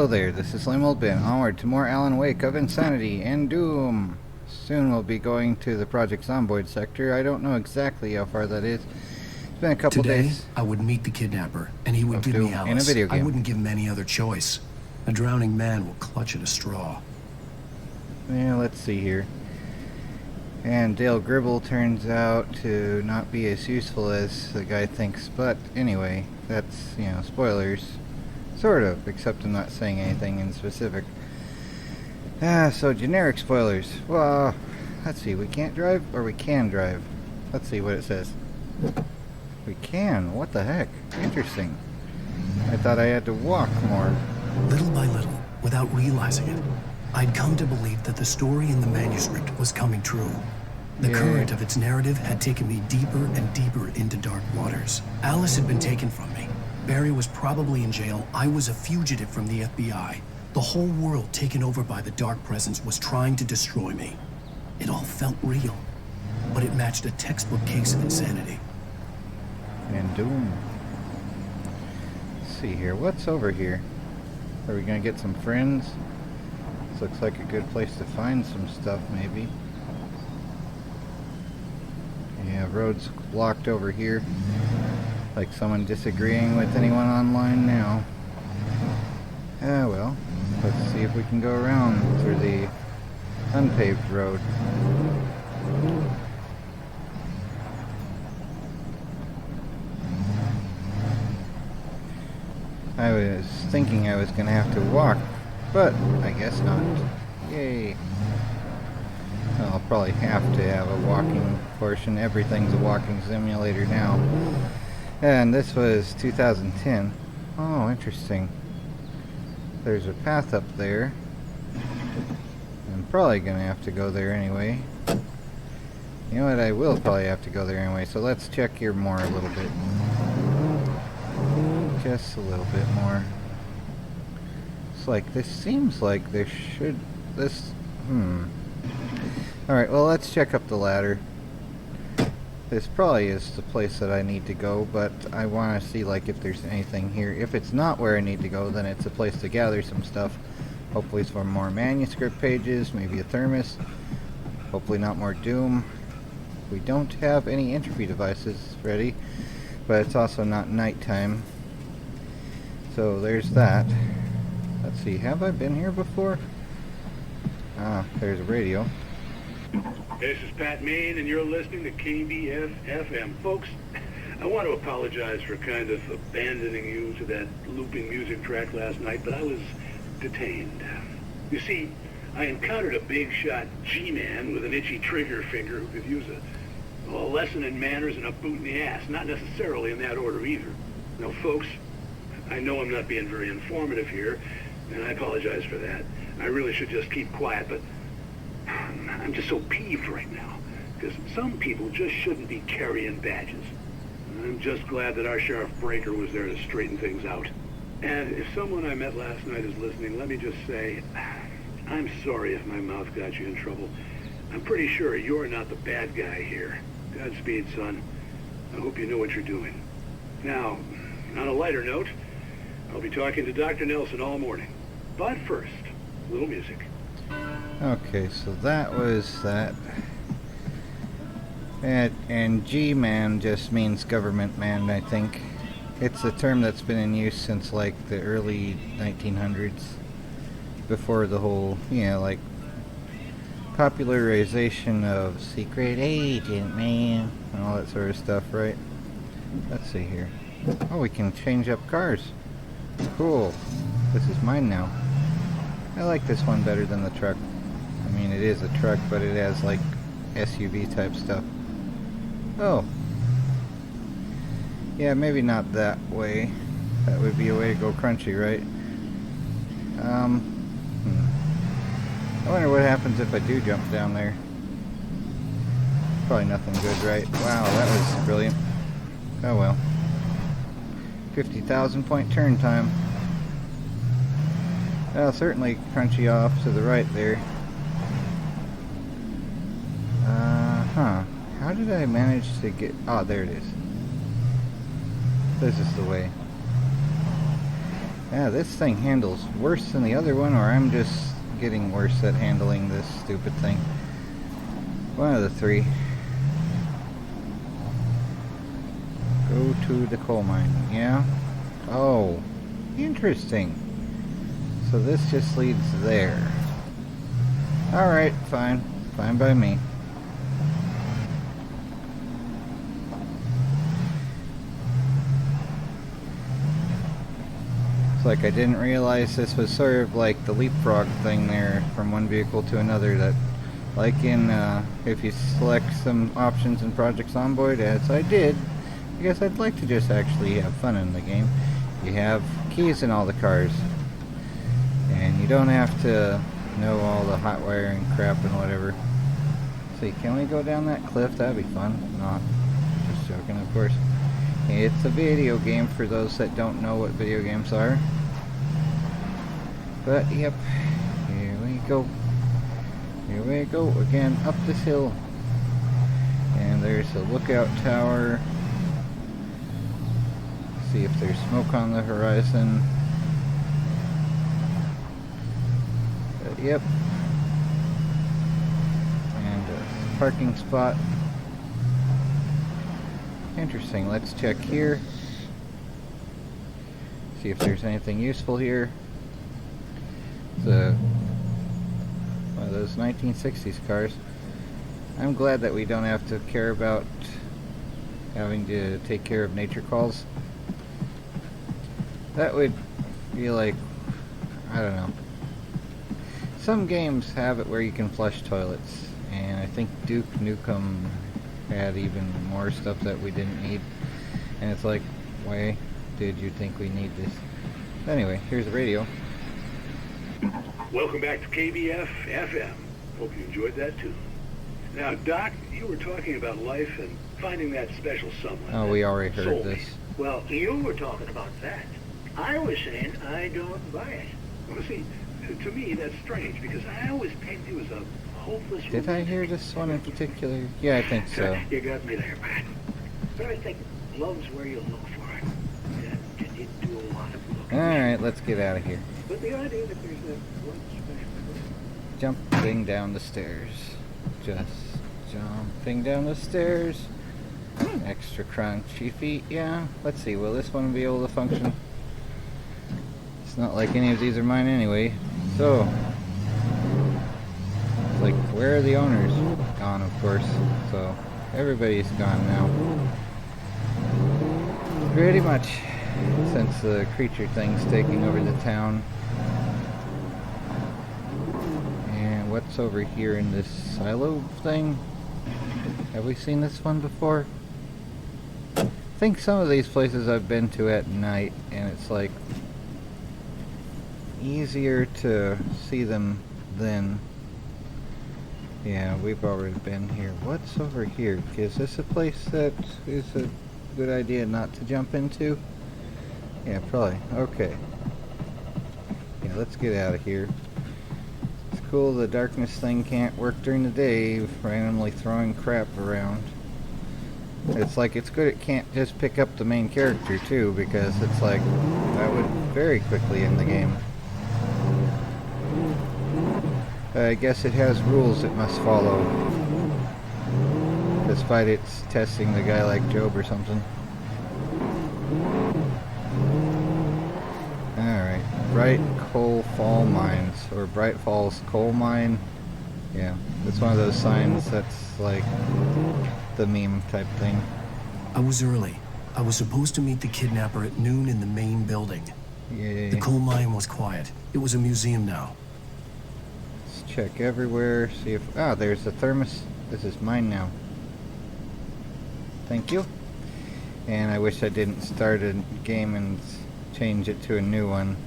Hello there, this is Lame Old Ben. Onward to more Alan Wake of insanity and doom. Soon we'll be going to the Project Zomboid sector. I don't know exactly how far that is. It's been a couple days. Today, I would meet the kidnapper, and he would give me Alice. In a video game. I wouldn't give him any other choice. A drowning man will clutch at a straw. Yeah, let's see here. And Dale Gribble turns out to not be as useful as the guy thinks. But anyway, that's, spoilers. Sort of, except I'm not saying anything in specific. So generic spoilers. Well, let's see, we can't drive, or we can drive. Let's see what it says. We can, what the heck? Interesting. I thought I had to walk more. Little by little, without realizing it, I'd come to believe that the story in the manuscript was coming true. The current of its narrative had taken me deeper and deeper into dark waters. Alice had been taken from me. Barry was probably in jail. I was a fugitive from the FBI. The whole world taken over by the dark presence was trying to destroy me. It all felt real, but it matched a textbook case of insanity. And doom. Let's see here, what's over here? Are we gonna get some friends? This looks like a good place to find some stuff, maybe. Yeah, road's blocked over here. Like someone disagreeing with anyone online now. Well, let's see if we can go around through the unpaved road. I was thinking I was gonna have to walk, but I guess not. Yay. Well, I'll probably have to have a walking portion. Everything's a walking simulator now. And this was 2010. Oh, interesting. There's a path up there. I'm probably gonna have to go there anyway. You know what, I will probably have to go there anyway, so let's check here more a little bit. Just a little bit more. It's like, this seems like there should... Alright, well, let's check up the ladder. This probably is the place that I need to go, but I want to see like if there's anything here. If it's not where I need to go, then it's a place to gather some stuff. Hopefully some more manuscript pages, maybe a thermos. Hopefully not more doom. We don't have any entropy devices ready, but it's also not nighttime. So there's that. Let's see, have I been here before? Ah, there's a radio. This is Pat Main, and you're listening to KBF-FM. Folks, I want to apologize for kind of abandoning you to that looping music track last night, but I was detained. You see, I encountered a big-shot G-man with an itchy trigger finger who could use a lesson in manners and a boot in the ass. Not necessarily in that order either. Now, folks, I know I'm not being very informative here, and I apologize for that. I really should just keep quiet, but I'm just so peeved right now, because some people just shouldn't be carrying badges. I'm just glad that our Sheriff Breaker was there to straighten things out. And if someone I met last night is listening, let me just say, I'm sorry if my mouth got you in trouble. I'm pretty sure you're not the bad guy here. Godspeed, son. I hope you know what you're doing. Now, on a lighter note, I'll be talking to Dr. Nelson all morning. But first, a little music. Okay, so that was that. And G-man just means government man, I think. It's a term that's been in use since like the early 1900s. Before the whole, like popularization of secret agent man and all that sort of stuff, right? Let's see here. Oh, we can change up cars. Cool. This is mine now. I like this one better than the truck. I mean, it is a truck, but it has like SUV type stuff. Oh. Yeah, maybe not that way. That would be a way to go crunchy, right? I wonder what happens if I do jump down there. Probably nothing good, right? Wow, that was brilliant. Oh well. 50,000 point turn time. Well, certainly crunchy off to the right there. How did I manage to get... Oh, there it is. This is the way. Yeah, this thing handles worse than the other one, or I'm just getting worse at handling this stupid thing. One of the three. Go to the coal mine, yeah? Oh, interesting. So this just leads there. Alright, fine. Fine by me. It's like I didn't realize this was sort of like the leapfrog thing there from one vehicle to another, that like in, if you select some options in Project Zomboid, as I did, I guess I'd like to just actually have fun in the game. You have keys in all the cars, and you don't have to know all the hot wiring crap and whatever. See, can we go down that cliff? That'd be fun. Not just joking, of course. It's a video game for those that don't know what video games are. But yep, here we go. Here we go again, up this hill. And there's a lookout tower. See if there's smoke on the horizon. Yep. And a parking spot. Interesting, let's check here. See if there's anything useful here. It's one of those 1960s cars. I'm glad that we don't have to care about having to take care of nature calls. That would be like, I don't know. Some games have it where you can flush toilets, and I think Duke Nukem had even more stuff that we didn't need. And it's like, why did you think we need this? Anyway, here's the radio. Welcome back to KBF FM. Hope you enjoyed that too. Now, Doc, you were talking about life and finding that special someone. Oh, we already heard soulmate. this. Well, you were talking about that. I was saying I don't buy it. Well, see, to me that's strange because I always painted you as a hopeless. Did I hear this one in particular? Yeah, I think so. You got me there, Pat. But I think love's where you look for it. And you do a lot of looking. Alright, let's get out of here. But the idea that there's that one special Jumping down the stairs. Just jumping down the stairs. Extra crunchy feet, yeah. Let's see, will this one be able to function? It's not like any of these are mine anyway. So, it's like, where are the owners? Gone, of course. So, everybody's gone now. Pretty much, since the creature thing's taking over the town. And what's over here in this silo thing? Have we seen this one before? I think some of these places I've been to at night, and it's like easier to see them then. Yeah, we've already been here. What's over here? Is this a place that is a good idea not to jump into? Yeah, probably. Okay. Yeah, let's get out of here. It's cool the darkness thing can't work during the day, randomly throwing crap around. It's like, it's good it can't just pick up the main character too, because it's like, that would very quickly end the game. I guess it has rules it must follow, despite its testing the guy like Job or something. Alright, Bright Coal Fall Mines, or Bright Falls Coal Mine. Yeah, it's one of those signs that's like the meme type thing. I was early. I was supposed to meet the kidnapper at noon in the main building. Yay. The coal mine was quiet. It was a museum now. Let's check everywhere, see if... Ah, there's the thermos. This is mine now. Thank you. And I wish I didn't start a game and change it to a new one.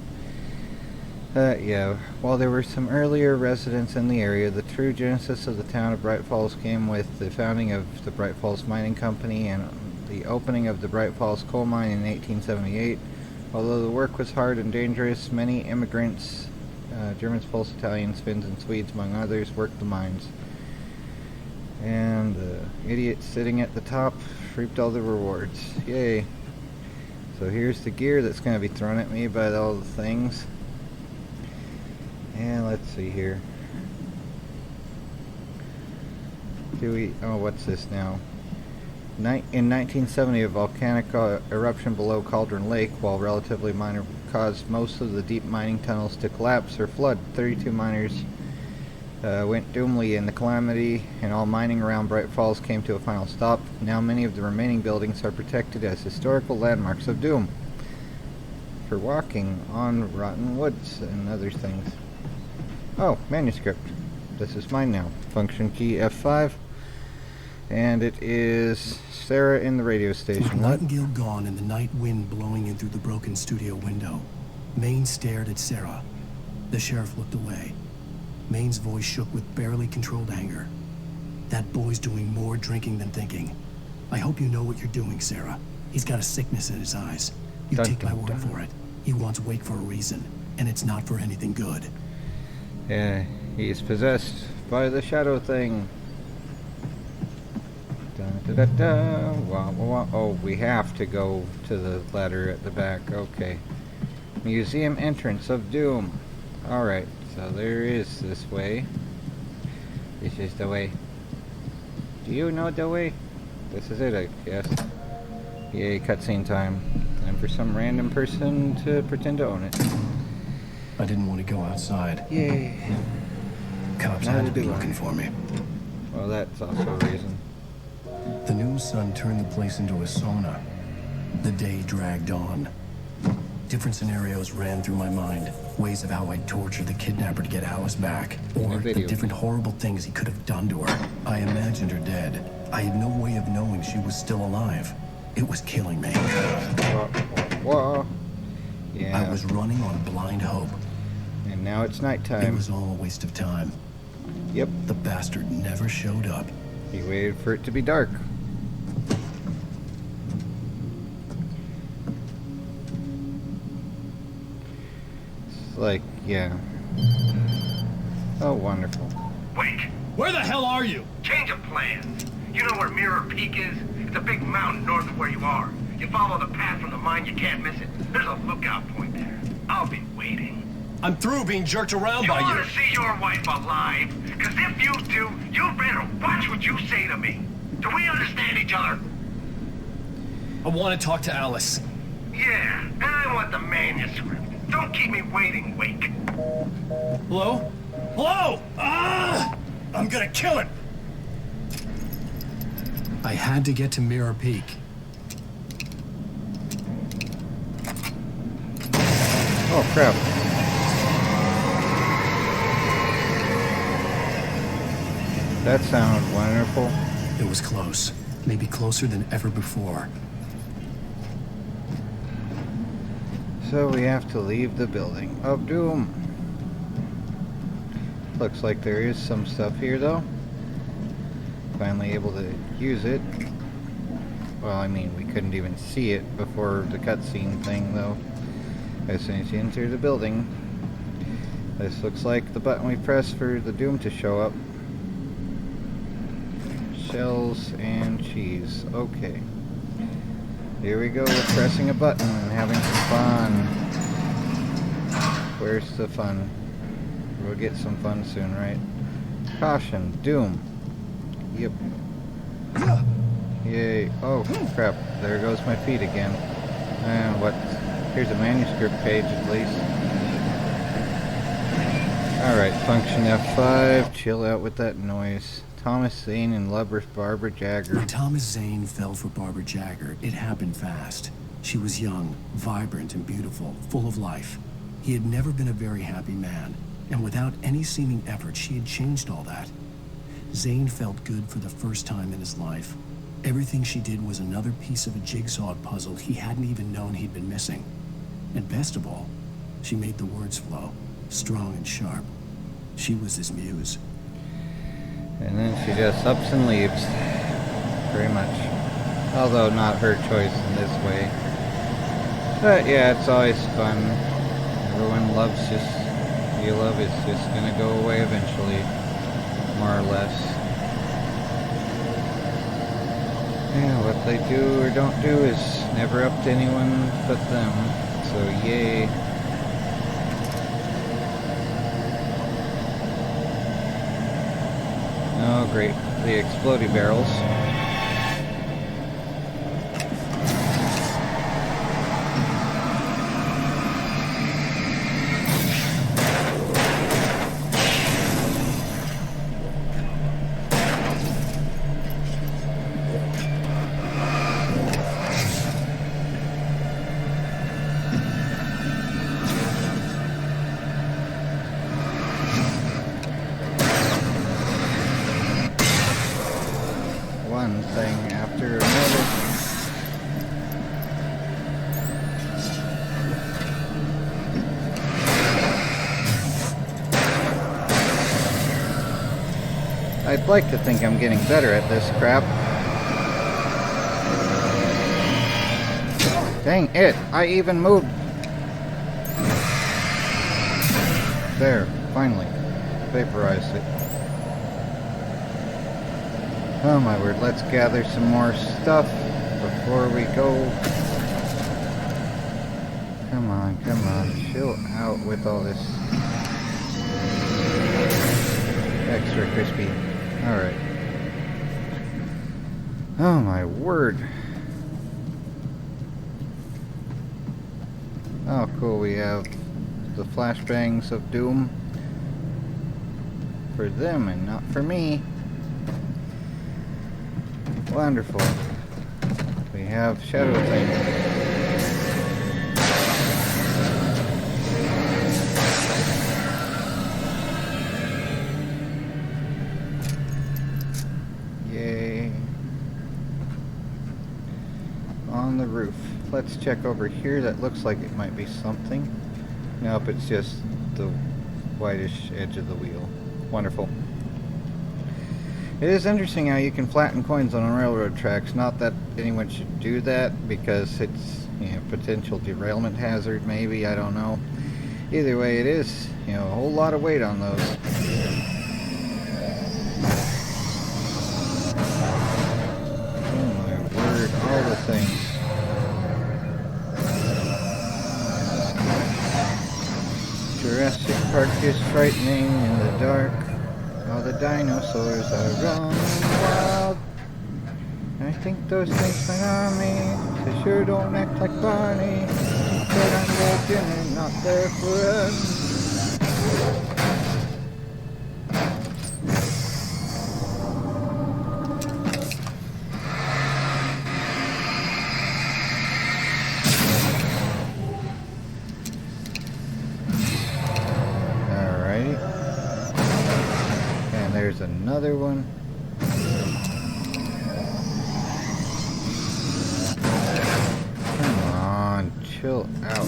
Yeah, while there were some earlier residents in the area, the true genesis of the town of Bright Falls came with the founding of the Bright Falls Mining Company and the opening of the Bright Falls coal mine in 1878. Although the work was hard and dangerous, many immigrants, Germans, Poles, Italians, Finns, and Swedes, among others, worked the mines. And the idiot sitting at the top reaped all the rewards. Yay. So here's the gear that's going to be thrown at me by all the things. And let's see here. Oh, what's this now? In 1970, a volcanic eruption below Cauldron Lake, while relatively minor, caused most of the deep mining tunnels to collapse or flood. 32 miners went doomly in the calamity, and all mining around Bright Falls came to a final stop. Now many of the remaining buildings are protected as historical landmarks of doom for walking on rotten woods and other things. Oh, manuscript. This is mine now. Function key F5. And it is Sarah in the radio station. With Nightingale gone and the night wind blowing in through the broken studio window, Maine stared at Sarah. The sheriff looked away. Maine's voice shook with barely controlled anger. That boy's doing more drinking than thinking. I hope you know what you're doing, Sarah. He's got a sickness in his eyes. You take my word for it. He wants Wake for a reason, and it's not for anything good. Yeah, he's possessed by the shadow thing. Da, da, da. Wah, wah, wah. Oh, we have to go to the ladder at the back. Okay. Museum entrance of Doom. Alright, so there is this way. This is the way. Do you know the way? This is it, I guess. Yay, cutscene time. And for some random person to pretend to own it. I didn't want to go outside. Yay. Cops had to be looking for me. Well, that's also a reason. The new sun turned the place into a sauna. The day dragged on. Different scenarios ran through my mind. Ways of how I'd torture the kidnapper to get Alice back. Or the different horrible things he could have done to her. I imagined her dead. I had no way of knowing she was still alive. It was killing me. Whoa. Yeah. I was running on blind hope. And now it's nighttime. It was all a waste of time. Yep. The bastard never showed up. He waited for it to be dark. It's like, yeah. Oh, wonderful. Wait, Where the hell are you? change of plans. You know where Mirror Peak is? It's a big mountain north of where you are. You follow the path from the mine, you can't miss it. There's a lookout point there. I'll be waiting. I'm through being jerked around You by want you. to see your wife alive? Because if you do, you better watch what you say to me. Do we understand each other? I want to talk to Alice. Yeah, and I want the manuscript. Don't keep me waiting, Wake. Hello? Hello? Ah! I'm gonna kill him. I had to get to Mirror Peak. Oh, crap. That sounded wonderful. It was close. Maybe closer than ever before. So we have to leave the building of doom. Looks like there is some stuff here, though. Finally able to use it. Well, I mean, we couldn't even see it before the cutscene thing, though. As soon as you enter the building. This looks like the button we press for the doom to show up. Shells and cheese. Okay. Here we go, we're pressing a button and having some fun. Where's the fun? We'll get some fun soon, right? Caution, doom. Yep. Yay. Oh, crap. There goes my feet again. And what? Here's a manuscript page at least. Alright, function F5. Chill out with that noise. Thomas Zane in love with Barbara Jagger. When Thomas Zane fell for Barbara Jagger, it happened fast. She was young, vibrant, and beautiful, full of life. He had never been a very happy man, and without any seeming effort, she had changed all that. Zane felt good for the first time in his life. Everything she did was another piece of a jigsaw puzzle he hadn't even known he'd been missing. And best of all, she made the words flow, strong and sharp. She was his muse. And then she just ups and leaves. Pretty much. Although not her choice in this way. But yeah, it's always fun. Everyone loves your love is just gonna go away eventually. More or less. Yeah, what they do or don't do is never up to anyone but them. So yay. Oh great, the explodey barrels. One thing after another. I'd like to think I'm getting better at this crap. Dang it, I even moved. There, finally. Vaporized it. Oh my word, let's gather some more stuff before we go. Come on, chill out with all this extra crispy. Alright. Oh my word. Oh cool, we have the flashbangs of doom for them and not for me. Wonderful. We have Shadow Thing. Yay. On the roof. Let's check over here. That looks like it might be something. Nope, it's just the whitish edge of the wheel. Wonderful. It is interesting how you can flatten coins on railroad tracks. Not that anyone should do that because it's, you know, potential derailment hazard maybe, I don't know. Either way, it is, you know, a whole lot of weight on those. Oh my word, all the things. Jurassic Park is frightening in the dark. All the dinosaurs are running wild. I think those things might harm me. They sure don't act like Barney. But I'm walking and not there for us. There's another one. Come on, chill out.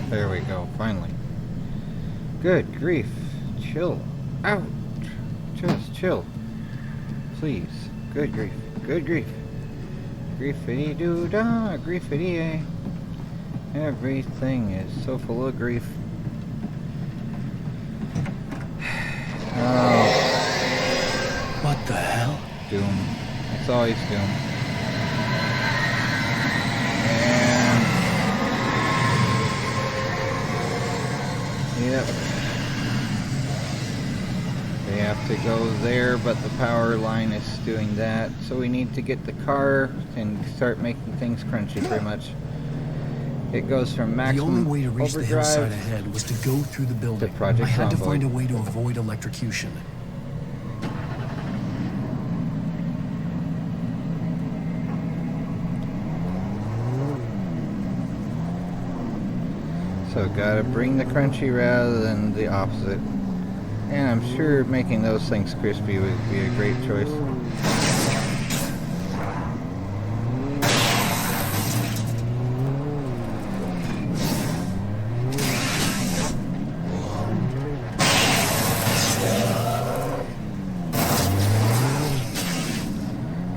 There we go, finally. Good grief. Chill out. Just chill. Please. Good grief. Good grief. Griefity doo dah, griefity a. Everything is so full of grief. Oh. What the hell? Doom. It's always doom. And yep. They have to go there, but the power line is doing that. So we need to get the car and start making things crunchy pretty much. It goes from maximum The only way to reach the hillside overdrive ahead was to go through the building. to Project I had to Zomboid. find a way to avoid electrocution. So gotta bring the crunchy rather than the opposite. And I'm sure making those things crispy would be a great choice.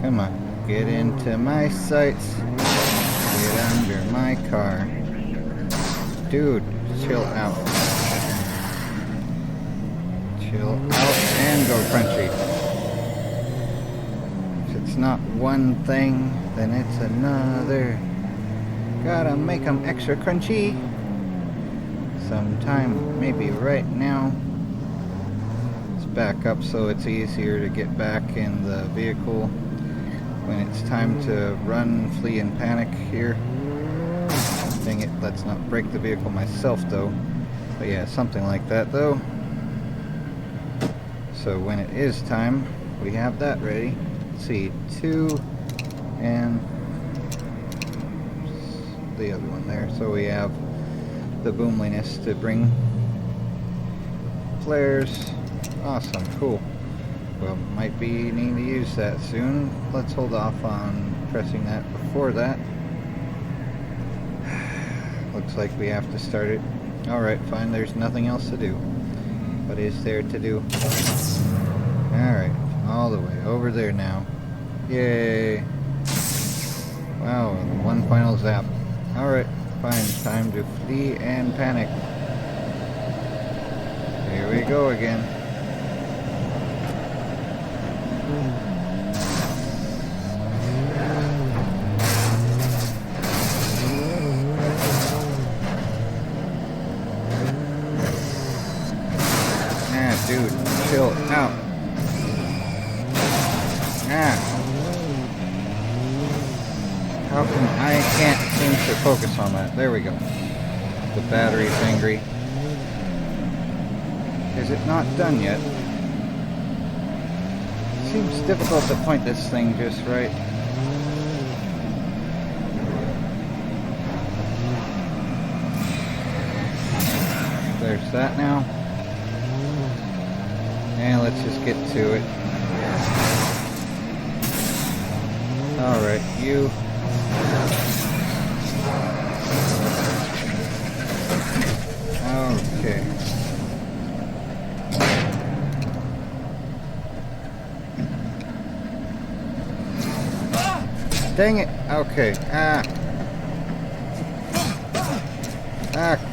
Come on, get into my sights. Get under my car. Dude, chill out. Chill out and go crunchy. If it's not one thing, then it's another. Gotta make them extra crunchy. Sometime, maybe right now. Let's back up so it's easier to get back in the vehicle when it's time to run, flee, and panic here. Dang it, let's not break the vehicle myself though. But yeah, something like that though. So when it is time, we have that ready. Let's see, 2 and the other one there. So we have the boomliness to bring flares. Awesome, cool. Well, might be needing to use that soon. Let's hold off on pressing that before that. Looks like we have to start it. Alright, fine, there's nothing else to do. What is there to do? Alright, all the way over there now. Yay! Wow, one final zap. Alright, fine, time to flee and panic. Here we go again. Ah, dude, chill out. Ah. How come I can't seem to focus on that? There we go. The battery's angry. Is it not done yet? Seems difficult to point this thing just right. There's that now. And let's just get to it. Alright, you. Okay. Dang it. Okay. Ah. Ah.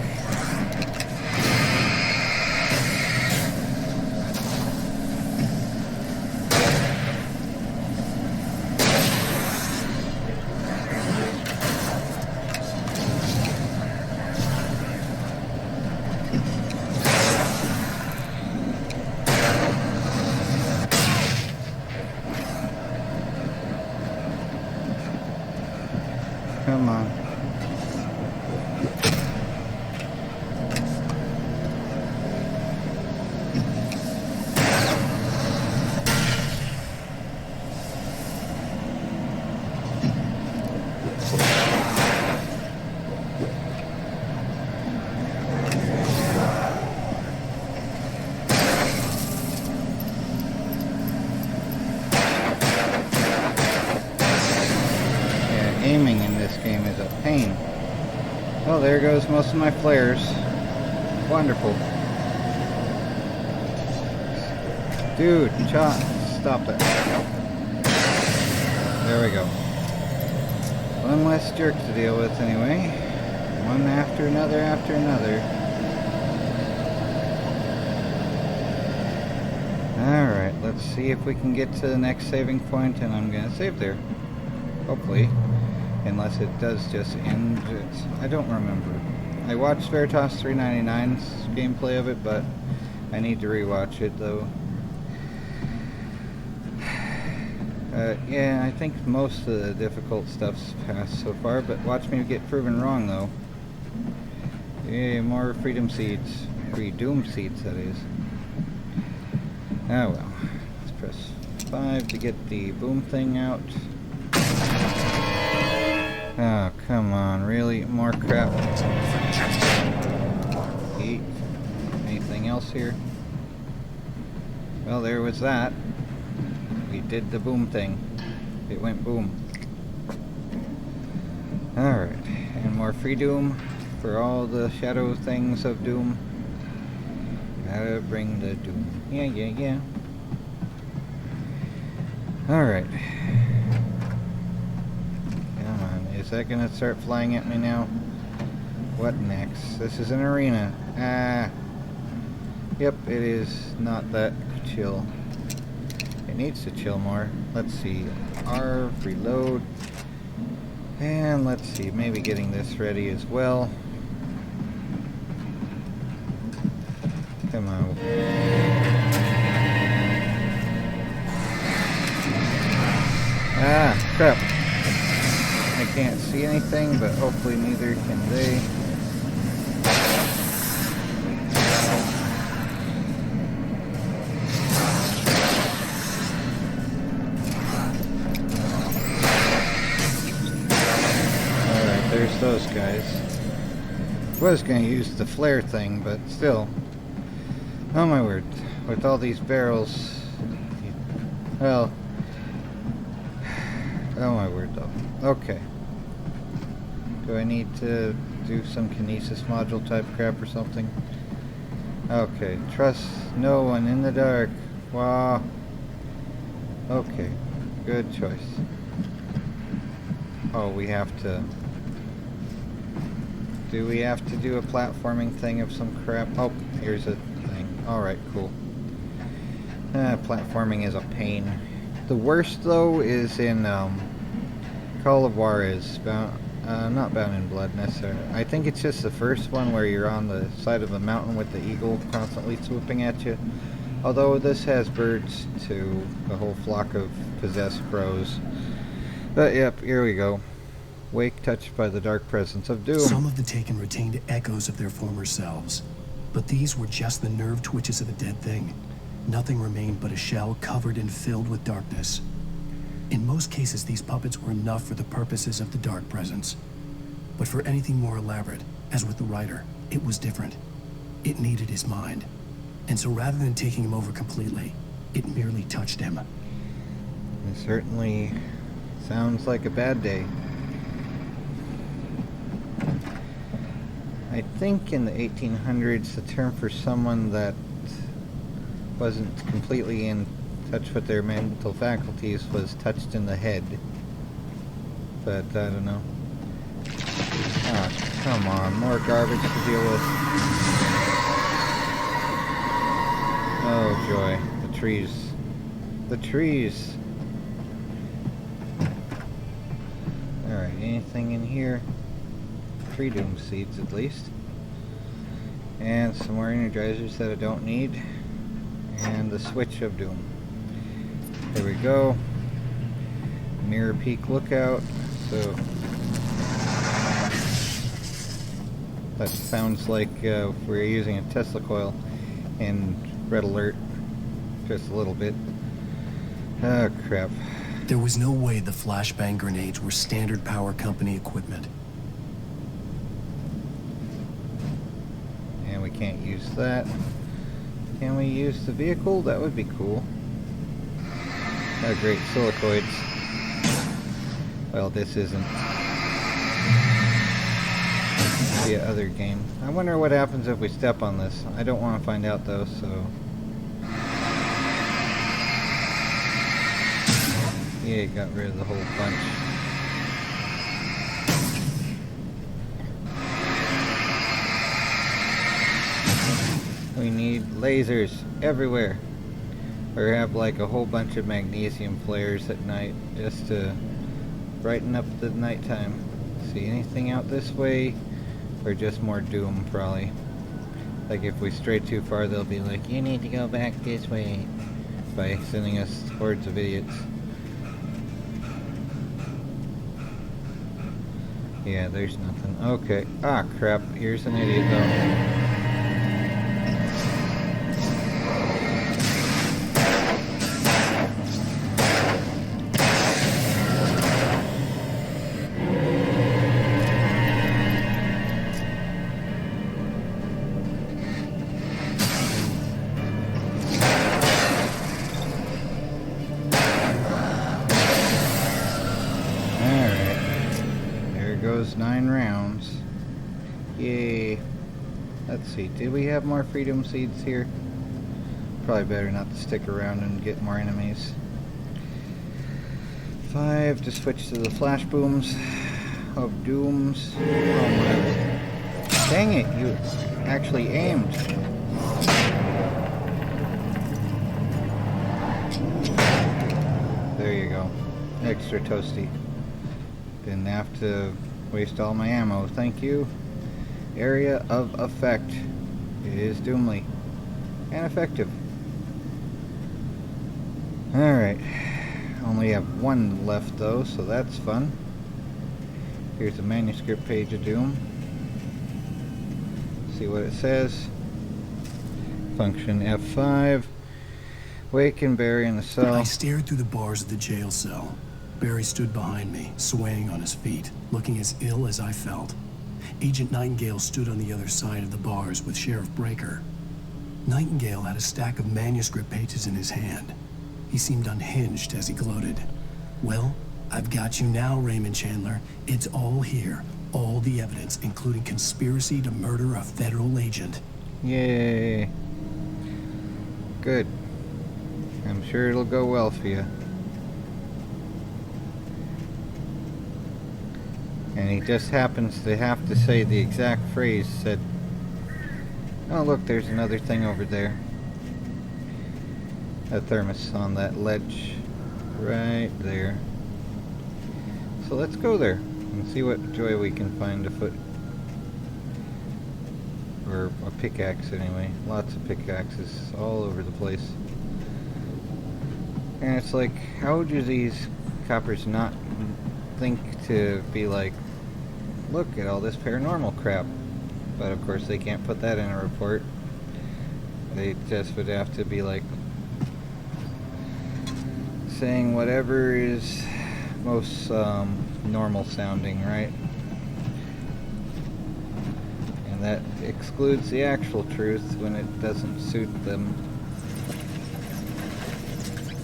Come on. Aiming in this game is a pain. Oh, there goes most of my flares. Wonderful. Dude, stop it. There we go. One less jerk to deal with anyway. One after another after another. Alright, let's see if we can get to the next saving point, and I'm gonna save there. Hopefully. Unless it does just end. I don't remember. I watched Veritas 399's gameplay of it, but I need to rewatch it though. Yeah, I think most of the difficult stuff's passed so far, but watch me get proven wrong though. Yay, more freedom seeds. Freedom seeds, that is. Oh well. Let's press 5 to get the boom thing out. Oh, come on, really? More crap. Eat. Anything else here? Well, there was that. We did the boom thing. It went boom. Alright, and more free doom for all the shadow things of doom. Gotta bring the doom. Yeah. Alright. Is that gonna start flying at me now? What next? This is an arena. Ah. Yep, it is not that chill. It needs to chill more. Let's see. R, reload. And let's see, maybe getting this ready as well. Come on. Ah, crap. I can't see anything, but hopefully neither can they. Alright, there's those guys. Was going to use the flare thing, but still. Oh my word. With all these barrels. Well. Oh my word though. Okay. Do I need to do some kinesis module type crap or something? Okay. Trust no one in the dark. Wow. Okay. Good choice. Oh, we have to... Do we have to do a platforming thing of some crap? Oh, here's a thing. Alright, cool. Platforming is a pain. The worst, though, is in Call of Juarez. Not Bound in Blood, necessarily. I think it's just the first one where you're on the side of a mountain with the eagle constantly swooping at you. Although this has birds, too. A whole flock of possessed crows. But, yep, here we go. Wake touched by the dark presence of doom. Some of the Taken retained echoes of their former selves, but these were just the nerve twitches of a dead thing. Nothing remained but a shell covered and filled with darkness. In most cases, these puppets were enough for the purposes of the dark presence. But for anything more elaborate, as with the writer, it was different. It needed his mind. And so rather than taking him over completely, it merely touched him. It certainly sounds like a bad day. I think in the 1800s, the term for someone that wasn't completely in touch with their mental faculties was touched in the head. But I don't know. Oh, come on, more garbage to deal with. Oh joy, the trees. The trees! Alright, anything in here? 3 doom seeds at least. And some more energizers that I don't need. And the switch of doom. There we go. Mirror peak lookout. So that sounds like we're using a Tesla coil in red alert. Just a little bit. Oh crap. There was no way the flashbang grenades were standard power company equipment. And we can't use that. Can we use the vehicle? That would be cool. Oh great, silicoids. Well, this isn't the other game. I wonder what happens if we step on this. I don't want to find out though, so... Yeah, got rid of the whole bunch. We need lasers everywhere. Or have like a whole bunch of magnesium flares at night just to brighten up the nighttime. See anything out this way? Or just more doom probably. Like if we stray too far they'll be like, you need to go back this way, by sending us hordes of idiots. Yeah, there's nothing. Okay. Ah, crap. Here's an idiot, though. Goes 9 rounds. Yay. Let's see, did we have more freedom seeds here? Probably better not to stick around and get more enemies. 5 to switch to the flash booms of dooms. Oh my. Dang it, you actually aimed. There you go. Extra toasty. Didn't have to waste all my ammo. Thank you. Area of effect is Doomly. And effective. Alright. Only have one left though, so that's fun. Here's the manuscript page of Doom. See what it says. Function F5. Waken Barry in the cell. I stared through the bars of the jail cell. Barry stood behind me, swaying on his feet, looking as ill as I felt. Agent Nightingale stood on the other side of the bars with Sheriff Breaker. Nightingale had a stack of manuscript pages in his hand. He seemed unhinged as he gloated. Well, I've got you now, Raymond Chandler. It's all here. All the evidence, including conspiracy to murder a federal agent. Yay. Good. I'm sure it'll go well for you. And he just happens to have to say the exact phrase said. Oh look, there's another thing over there. A thermos on that ledge right there. So let's go there and see what joy we can find afoot. Or a pickaxe anyway. Lots of pickaxes all over the place. And it's like, how do these coppers not think to be like, look at all this paranormal crap? But of course they can't put that in a report. They just would have to be like saying whatever is most normal sounding, right? And that excludes the actual truth when it doesn't suit them.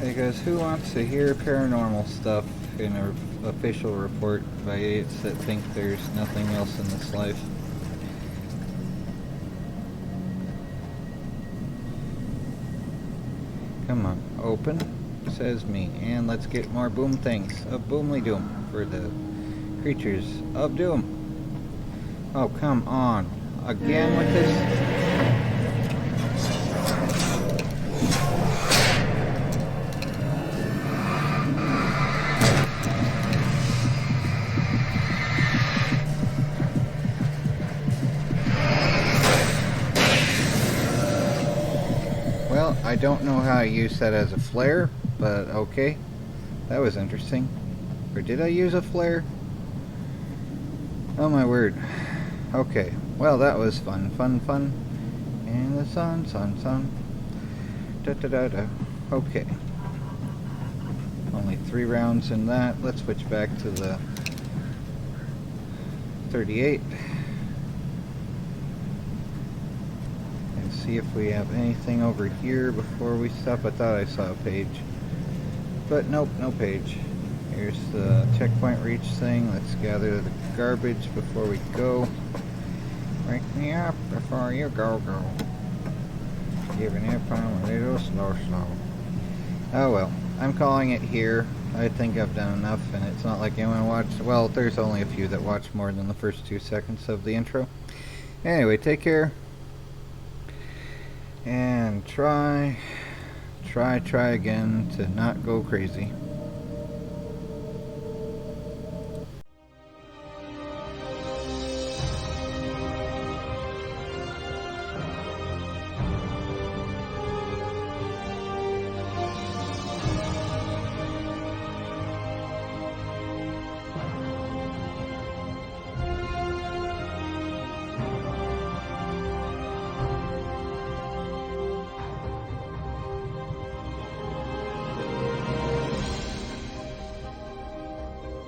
Because who wants to hear paranormal stuff in an official report by idiots that think there's nothing else in this life? Come on, open, says me, and let's get more boom things of Boomly Doom for the creatures of Doom. Oh, come on, again with this? I don't know how I use that as a flare, but okay. That was interesting. Or did I use a flare? Oh my word. Okay. Well, that was fun. And the sun. Da da da da. Okay. Only 3 rounds in that. Let's switch back to the 38. See if we have anything over here before we stop. I thought I saw a page, but nope, no page. Here's the checkpoint reach thing. Let's gather the garbage before we go. Wake me up before you go. Giving up on a little slow. Oh well, I'm calling it here. I think I've done enough, and it's not like anyone watched. Well, there's only a few that watch more than the first 2 seconds of the intro. Anyway, take care. And try again to not go crazy.